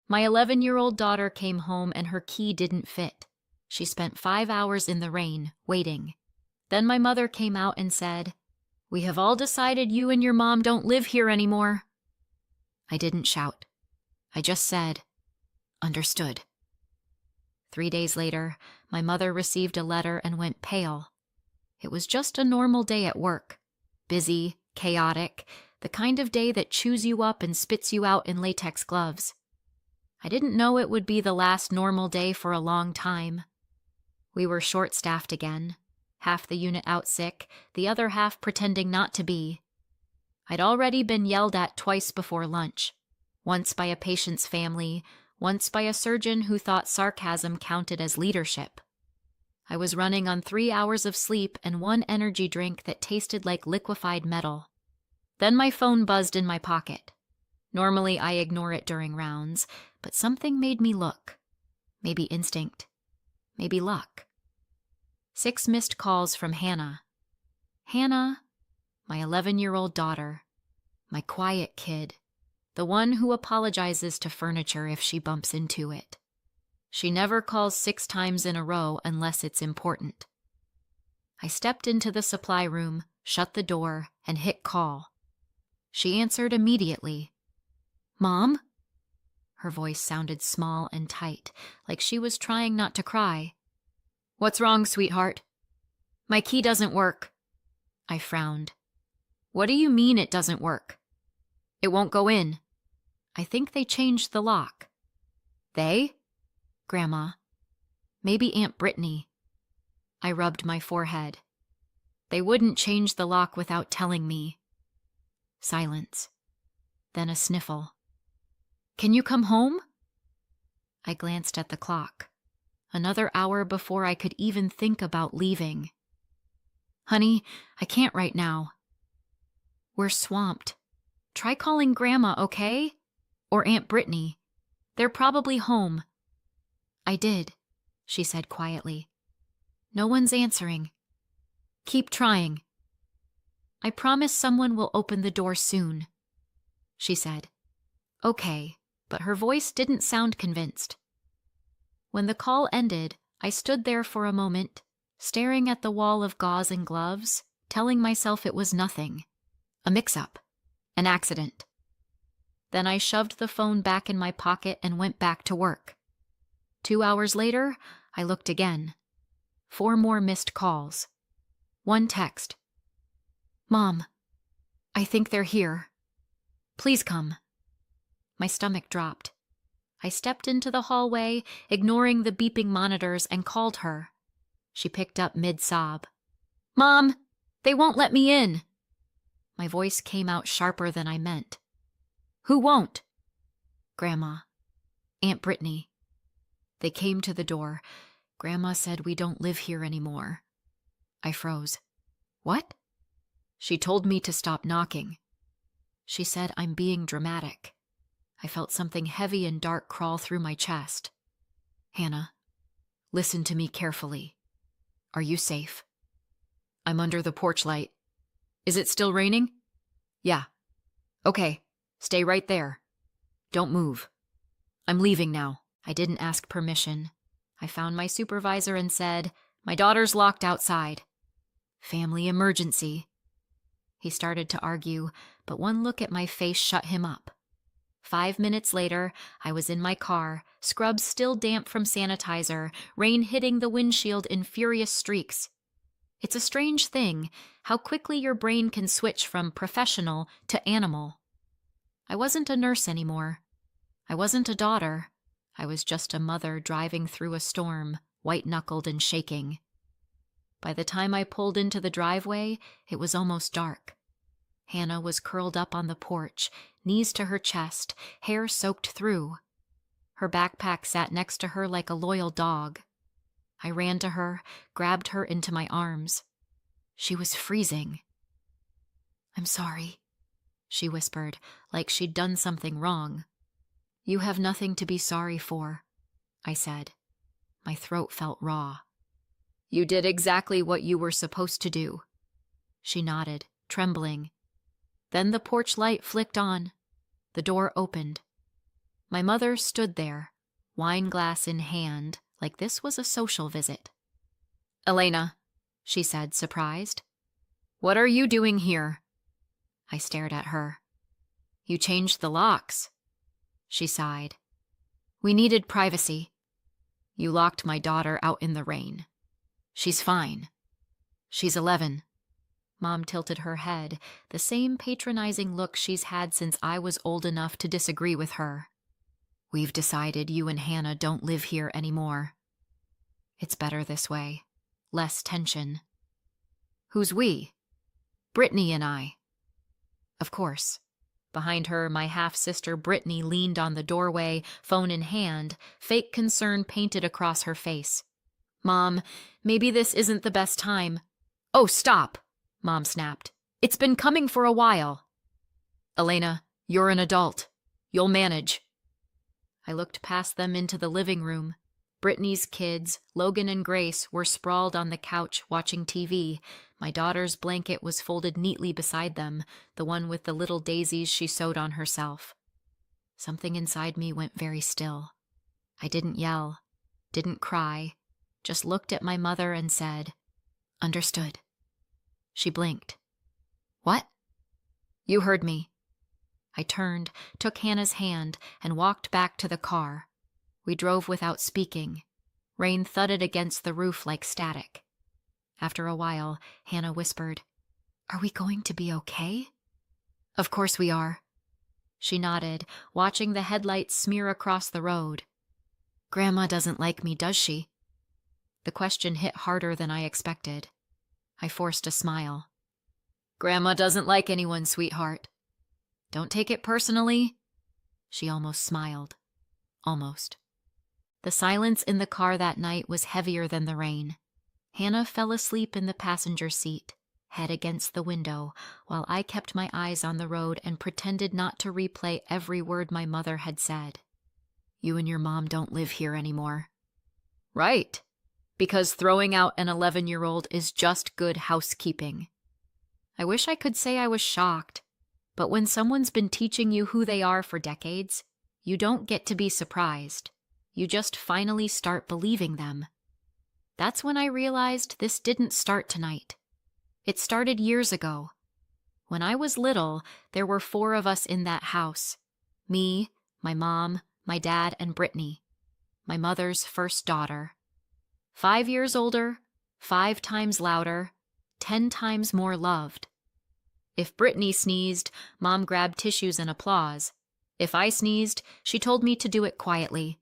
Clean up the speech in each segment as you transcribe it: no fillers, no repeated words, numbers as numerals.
My 11-year-old daughter came home and her key didn't fit. She spent 5 hours in the rain, waiting. Then my mother came out and said, "We have all decided you and your mom don't live here anymore." I didn't shout. I just said, "Understood." 3 days later, my mother received a letter and went pale. It was just a normal day at work. Busy, chaotic, the kind of day that chews you up and spits you out in latex gloves. I didn't know it would be the last normal day for a long time. We were short-staffed again, half the unit out sick, the other half pretending not to be. I'd already been yelled at twice before lunch, once by a patient's family, once by a surgeon who thought sarcasm counted as leadership. I was running on 3 hours of sleep and one energy drink that tasted like liquefied metal. Then my phone buzzed in my pocket. Normally I ignore it during rounds, but something made me look. Maybe instinct. Maybe luck. 6 missed calls from Hannah. Hannah, my 11-year-old daughter, my quiet kid, the one who apologizes to furniture if she bumps into it. She never calls 6 times in a row unless it's important. I stepped into the supply room, shut the door, and hit call. She answered immediately. "Mom?" Her voice sounded small and tight, like she was trying not to cry. "What's wrong, sweetheart?" "My key doesn't work." I frowned. "What do you mean it doesn't work?" "It won't go in." "I think they changed the lock." "They?" "Grandma. Maybe Aunt Brittany." I rubbed my forehead. "They wouldn't change the lock without telling me." Silence. Then a sniffle. "Can you come home?" I glanced at the clock. Another hour before I could even think about leaving. "Honey, I can't right now." "We're swamped. Try calling Grandma, okay? Or Aunt Brittany. They're probably home." "I did," she said quietly. "No one's answering." "Keep trying." "I promise someone will open the door soon," she said. "Okay," but her voice didn't sound convinced. When the call ended, I stood there for a moment, staring at the wall of gauze and gloves, telling myself it was nothing. A mix-up. An accident. Then I shoved the phone back in my pocket and went back to work. 2 hours later, I looked again. 4 more missed calls. 1 text. "Mom, I think they're here. Please come." My stomach dropped. I stepped into the hallway, ignoring the beeping monitors, and called her. She picked up mid-sob. "Mom, they won't let me in." My voice came out sharper than I meant. "Who won't?" "Grandma. Aunt Brittany. They came to the door. Grandma said we don't live here anymore." I froze. "What?" "She told me to stop knocking. She said I'm being dramatic." I felt something heavy and dark crawl through my chest. "Hannah, listen to me carefully. Are you safe?" "I'm under the porch light." "Is it still raining?" "Yeah." "Okay, stay right there. Don't move. I'm leaving now." I didn't ask permission. I found my supervisor and said, "My daughter's locked outside." "Family emergency." He started to argue, but one look at my face shut him up. 5 minutes later, I was in my car, scrubs still damp from sanitizer, rain hitting the windshield in furious streaks. It's a strange thing, how quickly your brain can switch from professional to animal. I wasn't a nurse anymore. I wasn't a daughter. I was just a mother driving through a storm, white-knuckled and shaking. By the time I pulled into the driveway, it was almost dark. Hannah was curled up on the porch, knees to her chest, hair soaked through. Her backpack sat next to her like a loyal dog. I ran to her, grabbed her into my arms. She was freezing. "I'm sorry," she whispered, like she'd done something wrong. "You have nothing to be sorry for," I said. My throat felt raw. "You did exactly what you were supposed to do." She nodded, trembling. Then the porch light flicked on. The door opened. My mother stood there, wine glass in hand, like this was a social visit. "Elena," she said, surprised. "What are you doing here?" I stared at her. "You changed the locks." She sighed. "We needed privacy." "You locked my daughter out in the rain." "She's fine." "She's 11. Mom tilted her head, the same patronizing look she's had since I was old enough to disagree with her. "We've decided you and Hannah don't live here anymore." "It's better this way. Less tension." "Who's we?" "Brittany and I." Of course. Behind her, my half-sister Brittany leaned on the doorway, phone in hand, fake concern painted across her face. "Mom, maybe this isn't the best time." "Oh, stop!" Mom snapped. "It's been coming for a while." "Elena, you're an adult. You'll manage." I looked past them into the living room. Brittany's kids, Logan and Grace, were sprawled on the couch watching TV. My daughter's blanket was folded neatly beside them, the one with the little daisies she sewed on herself. Something inside me went very still. I didn't yell, didn't cry, just looked at my mother and said, "Understood." She blinked. "What?" "You heard me." I turned, took Hannah's hand, and walked back to the car. We drove without speaking. Rain thudded against the roof like static. After a while, Hannah whispered, "Are we going to be okay?" "Of course we are." She nodded, watching the headlights smear across the road. "Grandma doesn't like me, does she?" The question hit harder than I expected. I forced a smile. "Grandma doesn't like anyone, sweetheart. Don't take it personally." She almost smiled. Almost. The silence in the car that night was heavier than the rain. Hannah fell asleep in the passenger seat, head against the window, while I kept my eyes on the road and pretended not to replay every word my mother had said. "You and your mom don't live here anymore." "Right. Because throwing out an 11-year-old is just good housekeeping." I wish I could say I was shocked, but when someone's been teaching you who they are for decades, you don't get to be surprised. You just finally start believing them. That's when I realized this didn't start tonight. It started years ago. When I was little, there were 4 of us in that house. Me, my mom, my dad, and Brittany, my mother's first daughter. 5 years older, 5 times louder, 10 times more loved. If Brittany sneezed, Mom grabbed tissues and applause. If I sneezed, she told me to do it quietly.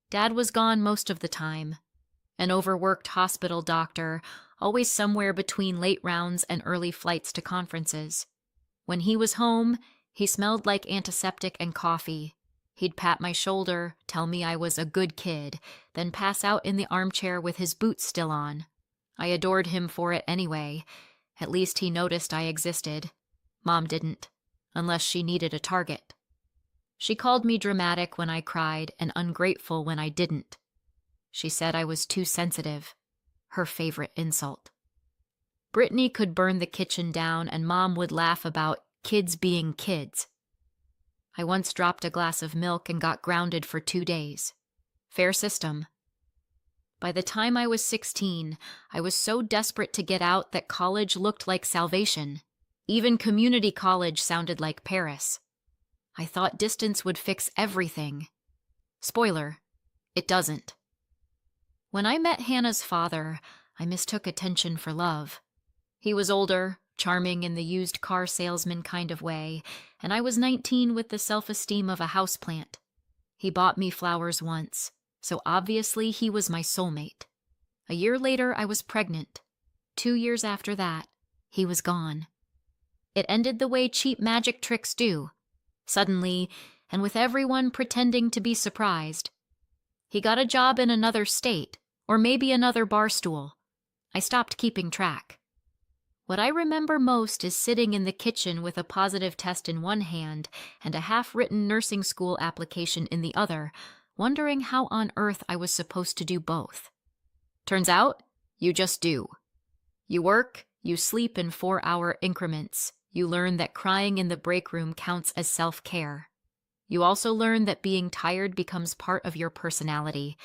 Dad was gone most of the time. An overworked hospital doctor, always somewhere between late rounds and early flights to conferences. When he was home, he smelled like antiseptic and coffee. He'd pat my shoulder, tell me I was a good kid, then pass out in the armchair with his boots still on. I adored him for it anyway. At least he noticed I existed. Mom didn't, unless she needed a target. She called me dramatic when I cried and ungrateful when I didn't. She said I was too sensitive, her favorite insult. Brittany could burn the kitchen down and Mom would laugh about kids being kids. I once dropped a glass of milk and got grounded for 2 days. Fair system. By the time I was 16, I was so desperate to get out that college looked like salvation. Even community college sounded like Paris. I thought distance would fix everything. Spoiler, it doesn't. When I met Hannah's father, I mistook attention for love. He was older, charming in the used car salesman kind of way, and I was 19 with the self-esteem of a houseplant. He bought me flowers once, so obviously he was my soulmate. A year later, I was pregnant. 2 years after that, he was gone. It ended the way cheap magic tricks do. Suddenly, and with everyone pretending to be surprised. He got a job in another state, or maybe another bar stool. I stopped keeping track. What I remember most is sitting in the kitchen with a positive test in one hand and a half-written nursing school application in the other, wondering how on earth I was supposed to do both. Turns out, you just do. You work, you sleep in 4-hour increments. You learn that crying in the break room counts as self-care. You also learn that being tired becomes part of your personality,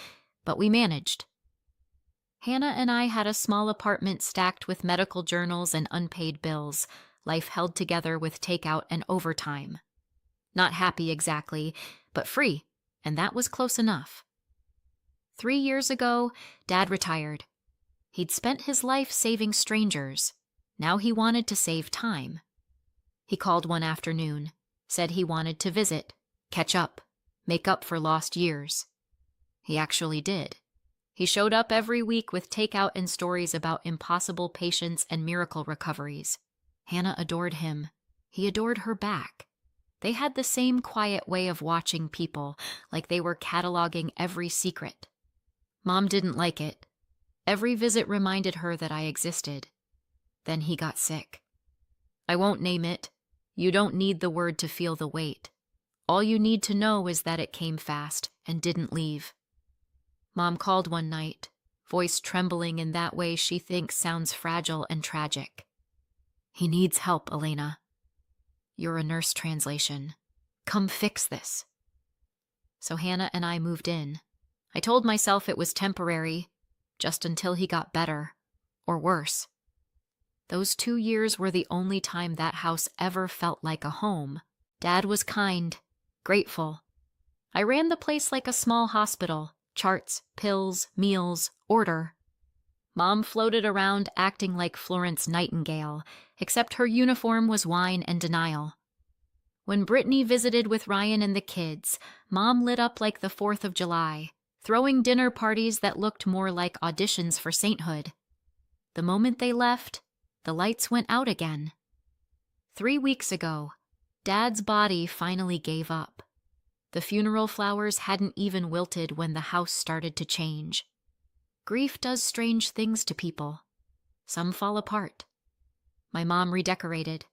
but we managed. Hannah and I had a small apartment stacked with medical journals and unpaid bills, life held together with takeout and overtime. Not happy exactly, but free, and that was close enough. 3 years ago, Dad retired. He'd spent his life saving strangers. Now he wanted to save time. He called one afternoon, said he wanted to visit, catch up, make up for lost years. He actually did. He showed up every week with takeout and stories about impossible patients and miracle recoveries. Hannah adored him. He adored her back. They had the same quiet way of watching people, like they were cataloging every secret. Mom didn't like it. Every visit reminded her that I existed. Then he got sick. I won't name it. You don't need the word to feel the weight. All you need to know is that it came fast and didn't leave. Mom called one night, voice trembling in that way she thinks sounds fragile and tragic. He needs help, Elena. You're a nurse translation. Come fix this. So Hannah and I moved in. I told myself it was temporary, just until he got better, or worse. Those 2 years were the only time that house ever felt like a home. Dad was kind, grateful. I ran the place like a small hospital. Charts, pills, meals, order. Mom floated around acting like Florence Nightingale, except her uniform was whine and denial. When Brittany visited with Ryan and the kids, Mom lit up like the 4th of July, throwing dinner parties that looked more like auditions for sainthood. The moment they left, the lights went out again. 3 weeks ago, Dad's body finally gave up. The funeral flowers hadn't even wilted when the house started to change. Grief does strange things to people. Some fall apart. My mom redecorated.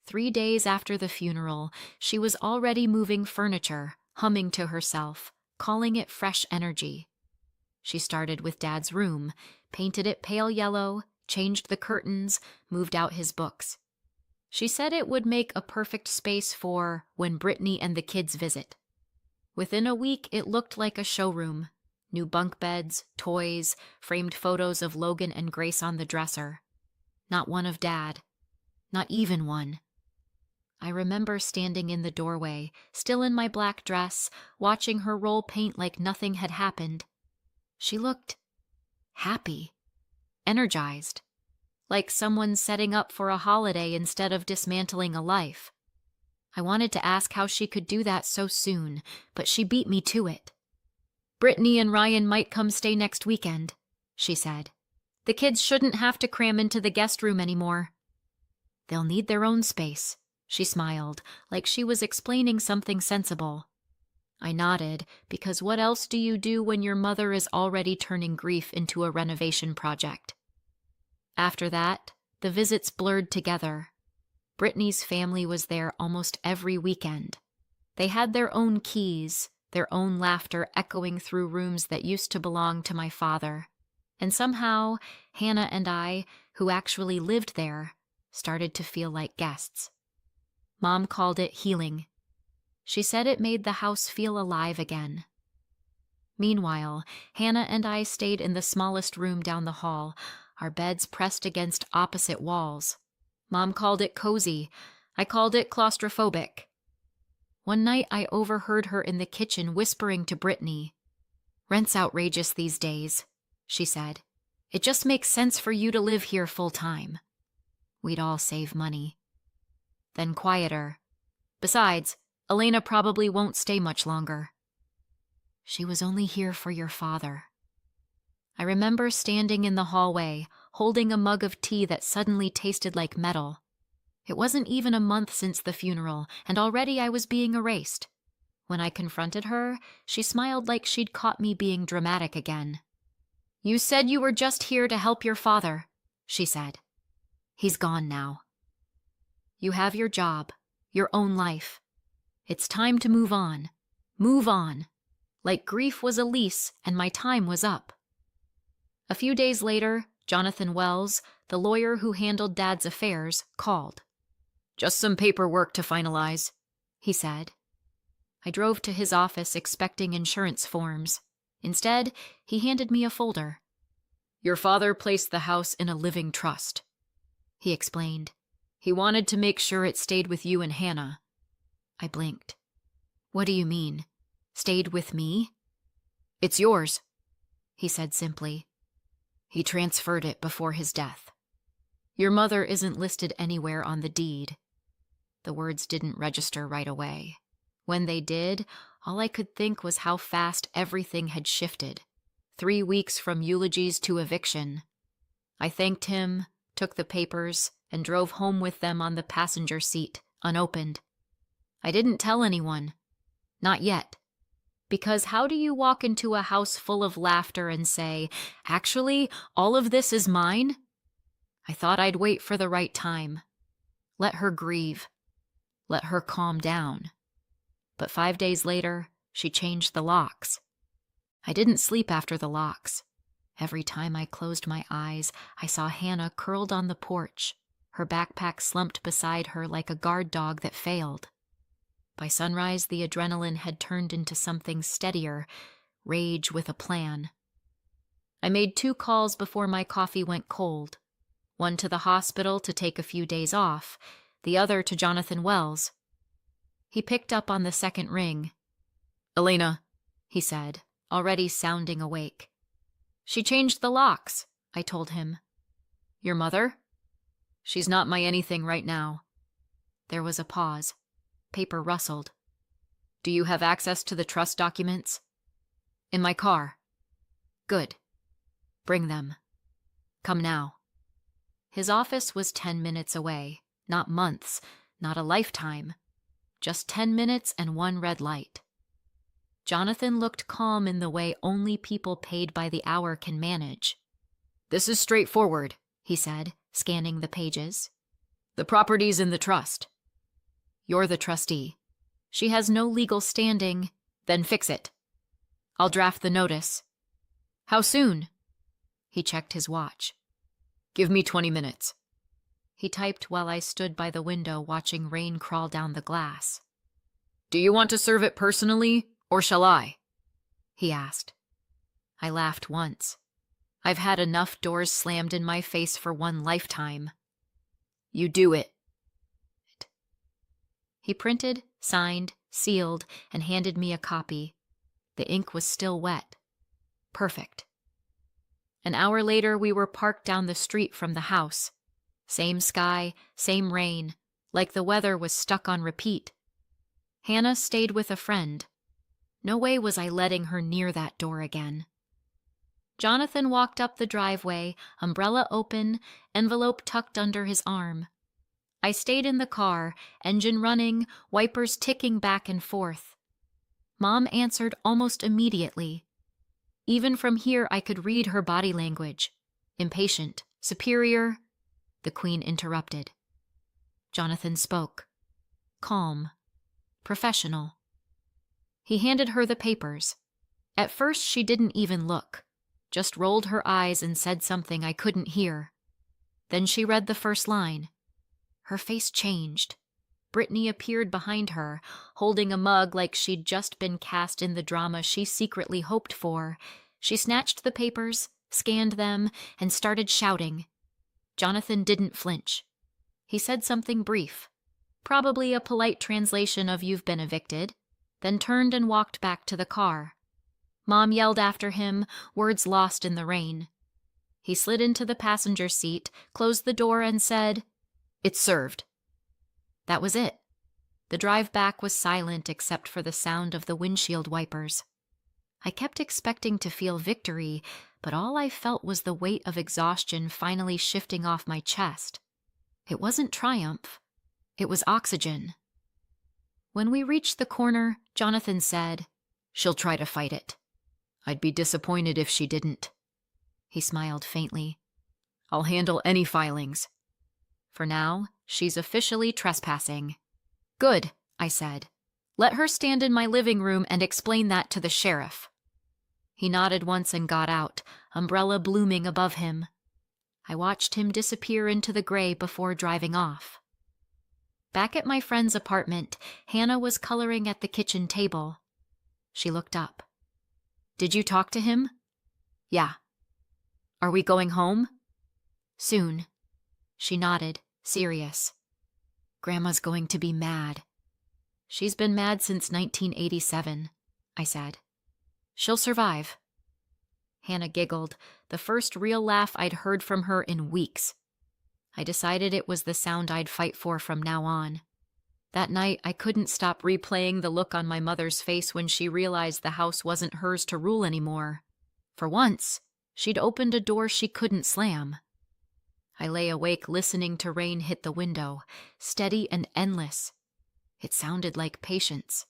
3 days after the funeral, she was already moving furniture, humming to herself, calling it fresh energy. She started with Dad's room, painted it pale yellow, changed the curtains, moved out his books. She said it would make a perfect space for when Brittany and the kids visit. Within a week, it looked like a showroom. New bunk beds, toys, framed photos of Logan and Grace on the dresser. Not one of Dad. Not even one. I remember standing in the doorway, still in my black dress, watching her roll paint like nothing had happened. She looked happy, energized. Like someone setting up for a holiday instead of dismantling a life. I wanted to ask how she could do that so soon, but she beat me to it. Brittany and Ryan might come stay next weekend, she said. The kids shouldn't have to cram into the guest room anymore. They'll need their own space, she smiled, like she was explaining something sensible. I nodded, because what else do you do when your mother is already turning grief into a renovation project? After that, the visits blurred together. Brittany's family was there almost every weekend. They had their own keys, their own laughter echoing through rooms that used to belong to my father. And somehow, Hannah and I, who actually lived there, started to feel like guests. Mom called it healing. She said it made the house feel alive again. Meanwhile, Hannah and I stayed in the smallest room down the hall, our beds pressed against opposite walls. Mom called it cozy. I called it claustrophobic. One night I overheard her in the kitchen whispering to Brittany. "Rent's outrageous these days," she said. "It just makes sense for you to live here full time. We'd all save money." Then quieter. "Besides, Elena probably won't stay much longer." "She was only here for your father." I remember standing in the hallway, holding a mug of tea that suddenly tasted like metal. It wasn't even a month since the funeral, and already I was being erased. When I confronted her, she smiled like she'd caught me being dramatic again. "You said you were just here to help your father," she said. "He's gone now. You have your job, your own life. It's time to move on. Move on. Like grief was a lease and my time was up." A few days later, Jonathan Wells, the lawyer who handled Dad's affairs, called. "Just some paperwork to finalize," he said. I drove to his office expecting insurance forms. Instead, he handed me a folder. "Your father placed the house in a living trust," he explained. "He wanted to make sure it stayed with you and Hannah." I blinked. "What do you mean? Stayed with me?" "It's yours," he said simply. "He transferred it before his death. Your mother isn't listed anywhere on the deed." The words didn't register right away. When they did, all I could think was how fast everything had shifted. 3 weeks from eulogies to eviction. I thanked him, took the papers, and drove home with them on the passenger seat, unopened. I didn't tell anyone. Not yet. Because how do you walk into a house full of laughter and say, "Actually, all of this is mine"? I thought I'd wait for the right time. Let her grieve. Let her calm down. But 5 days later, she changed the locks. I didn't sleep after the locks. Every time I closed my eyes, I saw Hannah curled on the porch, her backpack slumped beside her like a guard dog that failed. By sunrise, the adrenaline had turned into something steadier, rage with a plan. I made 2 calls before my coffee went cold. One to the hospital to take a few days off, the other to Jonathan Wells. He picked up on the second ring. "Elena," he said, already sounding awake. "She changed the locks," I told him. "Your mother?" "She's not my anything right now." There was a pause. Paper rustled. "Do you have access to the trust documents?" "In my car." "Good. Bring them. Come now." His office was 10 minutes away, not months, not a lifetime. Just 10 minutes and 1 red light. Jonathan looked calm in the way only people paid by the hour can manage. "This is straightforward," he said, scanning the pages. "The property's in the trust. You're the trustee. She has no legal standing, then fix it. I'll draft the notice." "How soon?" He checked his watch. "Give me 20 minutes. He typed while I stood by the window watching rain crawl down the glass. "Do you want to serve it personally, or shall I?" he asked. I laughed once. I've had enough doors slammed in my face for one lifetime. "You do it." He printed, signed, sealed, and handed me a copy. The ink was still wet. Perfect. An hour later, we were parked down the street from the house. Same sky, same rain, like the weather was stuck on repeat. Hannah stayed with a friend. No way was I letting her near that door again. Jonathan walked up the driveway, umbrella open, envelope tucked under his arm. I stayed in the car, engine running, wipers ticking back and forth. Mom answered almost immediately. Even from here, I could read her body language. Impatient, superior. The Queen interrupted. Jonathan spoke. Calm. Professional. He handed her the papers. At first, she didn't even look. Just rolled her eyes and said something I couldn't hear. Then she read the first line. Her face changed. Brittany appeared behind her, holding a mug like she'd just been cast in the drama she secretly hoped for. She snatched the papers, scanned them, and started shouting. Jonathan didn't flinch. He said something brief, probably a polite translation of "you've been evicted," then turned and walked back to the car. Mom yelled after him, words lost in the rain. He slid into the passenger seat, closed the door, and said, "It's served." That was it. The drive back was silent except for the sound of the windshield wipers. I kept expecting to feel victory, but all I felt was the weight of exhaustion finally shifting off my chest. It wasn't triumph. It was oxygen. When we reached the corner, Jonathan said, "She'll try to fight it. I'd be disappointed if she didn't." He smiled faintly. "I'll handle any filings. For now, she's officially trespassing." "Good," I said. "Let her stand in my living room and explain that to the sheriff." He nodded once and got out, umbrella blooming above him. I watched him disappear into the gray before driving off. Back at my friend's apartment, Hannah was coloring at the kitchen table. She looked up. "Did you talk to him?" "Yeah." "Are we going home?" "Soon." She nodded, serious. "Grandma's going to be mad." "She's been mad since 1987, I said. "She'll survive." Hannah giggled, the first real laugh I'd heard from her in weeks. I decided it was the sound I'd fight for from now on. That night, I couldn't stop replaying the look on my mother's face when she realized the house wasn't hers to rule anymore. For once, she'd opened a door she couldn't slam. I lay awake listening to rain hit the window, steady and endless. It sounded like patience.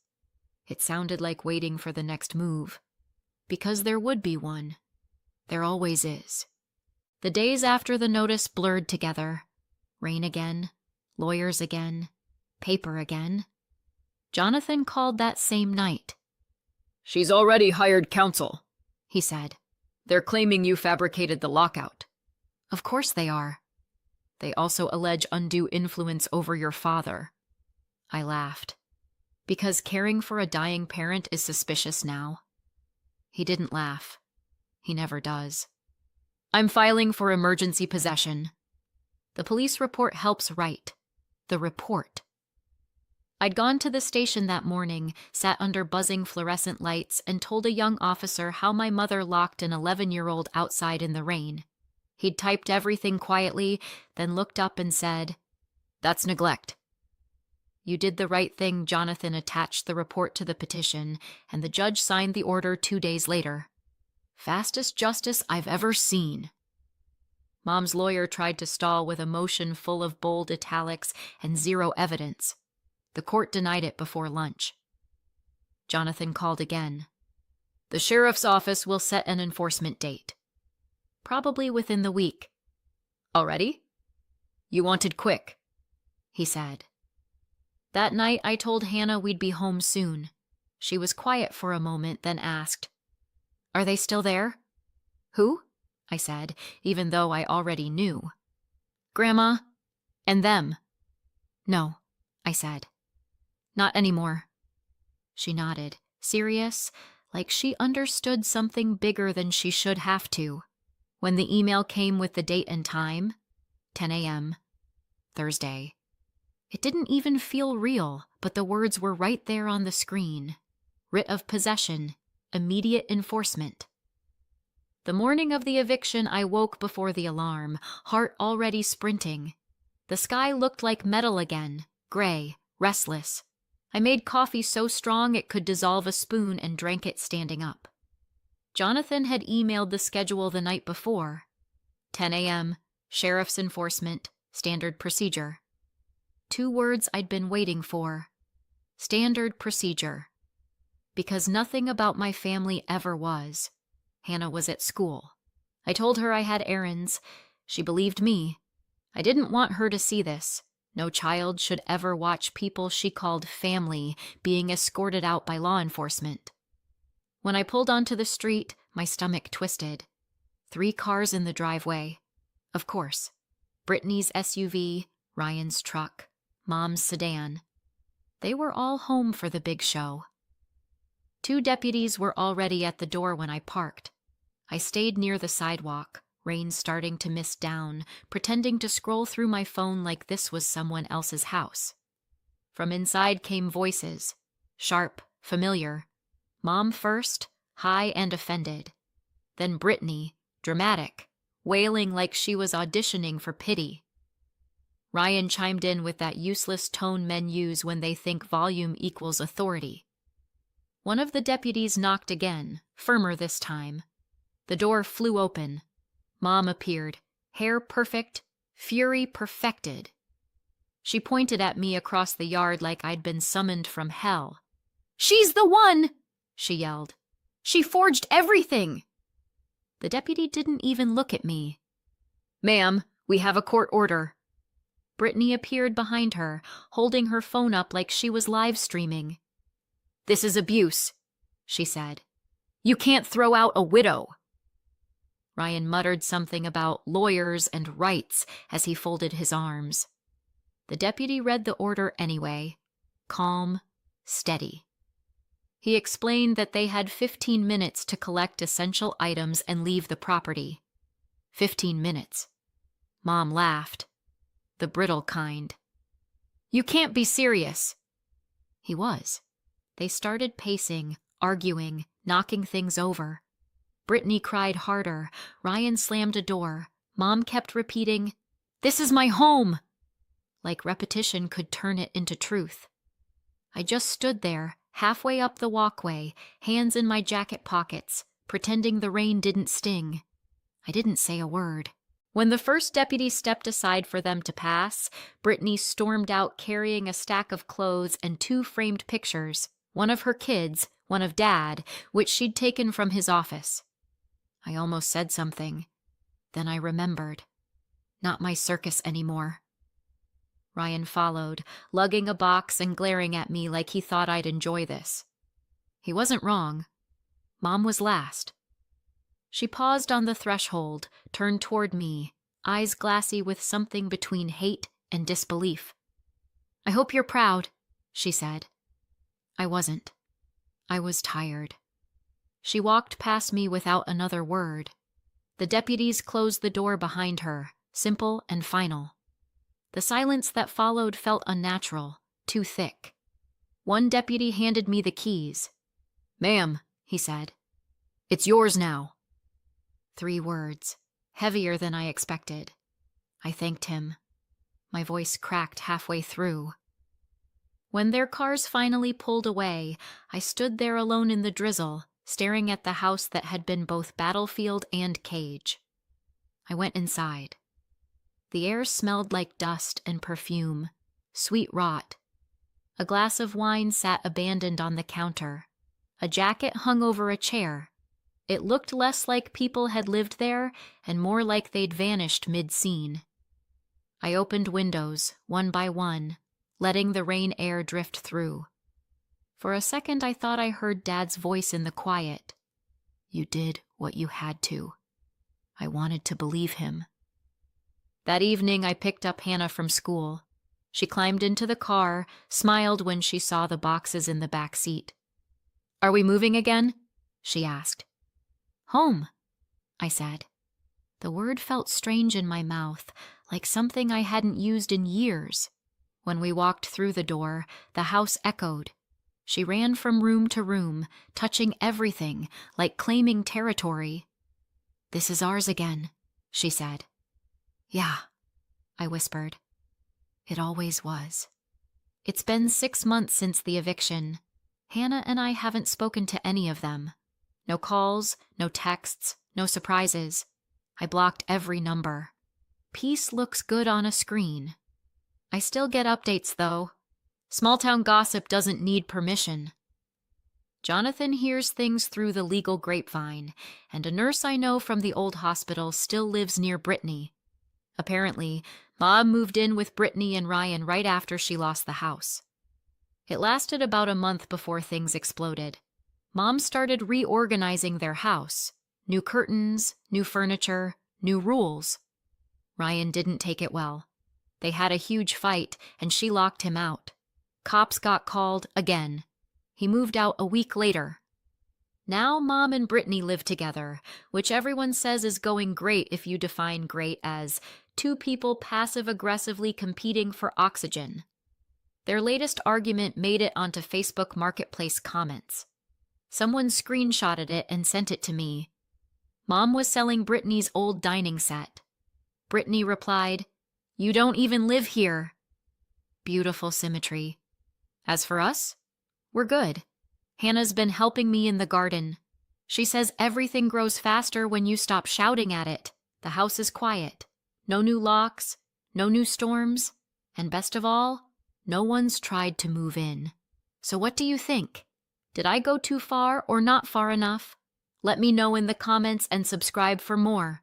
It sounded like waiting for the next move. Because there would be one. There always is. The days after the notice blurred together. Rain again, lawyers again, paper again. Jonathan called that same night. "She's already hired counsel," he said. "They're claiming you fabricated the lockout." "Of course they are." "They also allege undue influence over your father." I laughed. Because caring for a dying parent is suspicious now. He didn't laugh. He never does. "I'm filing for emergency possession." The police report helps write. The report. I'd gone to the station that morning, sat under buzzing fluorescent lights, and told a young officer how my mother locked an 11-year-old outside in the rain. He'd typed everything quietly, then looked up and said, "That's neglect." "You did the right thing." Jonathan attached the report to the petition, and the judge signed the order 2 days later. Fastest justice I've ever seen. Mom's lawyer tried to stall with a motion full of bold italics and zero evidence. The court denied it before lunch. Jonathan called again. "The sheriff's office will set an enforcement date. Probably within the week." "Already?" "You wanted quick," he said. That night I told Hannah we'd be home soon. She was quiet for a moment, then asked, "Are they still there?" "Who?" I said, even though I already knew. "Grandma and them." "No," I said. "Not anymore." She nodded, serious, like she understood something bigger than she should have to. When the email came with the date and time, 10 a.m., Thursday. It didn't even feel real, but the words were right there on the screen. Writ of possession, immediate enforcement. The morning of the eviction, I woke before the alarm, heart already sprinting. The sky looked like metal again, gray, restless. I made coffee so strong it could dissolve a spoon and drank it standing up. Jonathan had emailed the schedule the night before. 10 a.m., sheriff's enforcement, standard procedure. 2 words I'd been waiting for. Standard procedure. Because nothing about my family ever was. Hannah was at school. I told her I had errands. She believed me. I didn't want her to see this. No child should ever watch people she called family being escorted out by law enforcement. When I pulled onto the street, my stomach twisted. 3 cars in the driveway. Of course. Brittany's SUV, Ryan's truck, Mom's sedan. They were all home for the big show. 2 deputies were already at the door when I parked. I stayed near the sidewalk, rain starting to mist down, pretending to scroll through my phone like this was someone else's house. From inside came voices, sharp, familiar. Mom first, high and offended. Then Brittany, dramatic, wailing like she was auditioning for pity. Ryan chimed in with that useless tone men use when they think volume equals authority. One of the deputies knocked again, firmer this time. The door flew open. Mom appeared, hair perfect, fury perfected. She pointed at me across the yard like I'd been summoned from hell. "She's the one!" she yelled. "She forged everything!" The deputy didn't even look at me. "Ma'am, we have a court order." Brittany appeared behind her, holding her phone up like she was live streaming. "This is abuse," she said. "You can't throw out a widow." Ryan muttered something about lawyers and rights as he folded his arms. The deputy read the order anyway. Calm, steady. He explained that they had 15 minutes to collect essential items and leave the property. 15 minutes. Mom laughed. The brittle kind. You can't be serious. He was. They started pacing, arguing, knocking things over. Brittany cried harder. Ryan slammed a door. Mom kept repeating, "This is my home!" Like repetition could turn it into truth. I just stood there, halfway up the walkway, hands in my jacket pockets, pretending the rain didn't sting. I didn't say a word. When the first deputy stepped aside for them to pass, Brittany stormed out carrying a stack of clothes and 2 framed pictures, one of her kids, one of Dad, which she'd taken from his office. I almost said something. Then I remembered. Not my circus anymore. Ryan followed, lugging a box and glaring at me like he thought I'd enjoy this. He wasn't wrong. Mom was last. She paused on the threshold, turned toward me, eyes glassy with something between hate and disbelief. "I hope you're proud," she said. I wasn't. I was tired. She walked past me without another word. The deputies closed the door behind her, simple and final. The silence that followed felt unnatural, too thick. One deputy handed me the keys. "Ma'am," he said, "it's yours now." 3 words, heavier than I expected. I thanked him. My voice cracked halfway through. When their cars finally pulled away, I stood there alone in the drizzle, staring at the house that had been both battlefield and cage. I went inside. The air smelled like dust and perfume, sweet rot. A glass of wine sat abandoned on the counter. A jacket hung over a chair. It looked less like people had lived there and more like they'd vanished mid-scene. I opened windows, one by one, letting the rain air drift through. For a second I thought I heard Dad's voice in the quiet. "You did what you had to." I wanted to believe him. That evening I picked up Hannah from school. She climbed into the car, smiled when she saw the boxes in the back seat. "Are we moving again?" she asked. "Home," I said. The word felt strange in my mouth, like something I hadn't used in years. When we walked through the door, the house echoed. She ran from room to room, touching everything, like claiming territory. "This is ours again," she said. "Yeah," I whispered. It always was. It's been 6 months since the eviction. Hannah and I haven't spoken to any of them. No calls, no texts, no surprises. I blocked every number. Peace looks good on a screen. I still get updates, though. Small-town gossip doesn't need permission. Jonathan hears things through the legal grapevine, and a nurse I know from the old hospital still lives near Brittany. Apparently, Mom moved in with Brittany and Ryan right after she lost the house. It lasted about a month before things exploded. Mom started reorganizing their house. New curtains, new furniture, new rules. Ryan didn't take it well. They had a huge fight, and she locked him out. Cops got called again. He moved out a week later. Now Mom and Brittany live together, which everyone says is going great if you define great as 2 people passive-aggressively competing for oxygen. Their latest argument made it onto Facebook Marketplace comments. Someone screenshotted it and sent it to me. Mom was selling Brittany's old dining set. Brittany replied, "You don't even live here." Beautiful symmetry. As for us, we're good. Hannah's been helping me in the garden. She says everything grows faster when you stop shouting at it. The house is quiet. No new locks, no new storms, and best of all, no one's tried to move in. So what do you think? Did I go too far or not far enough? Let me know in the comments and subscribe for more.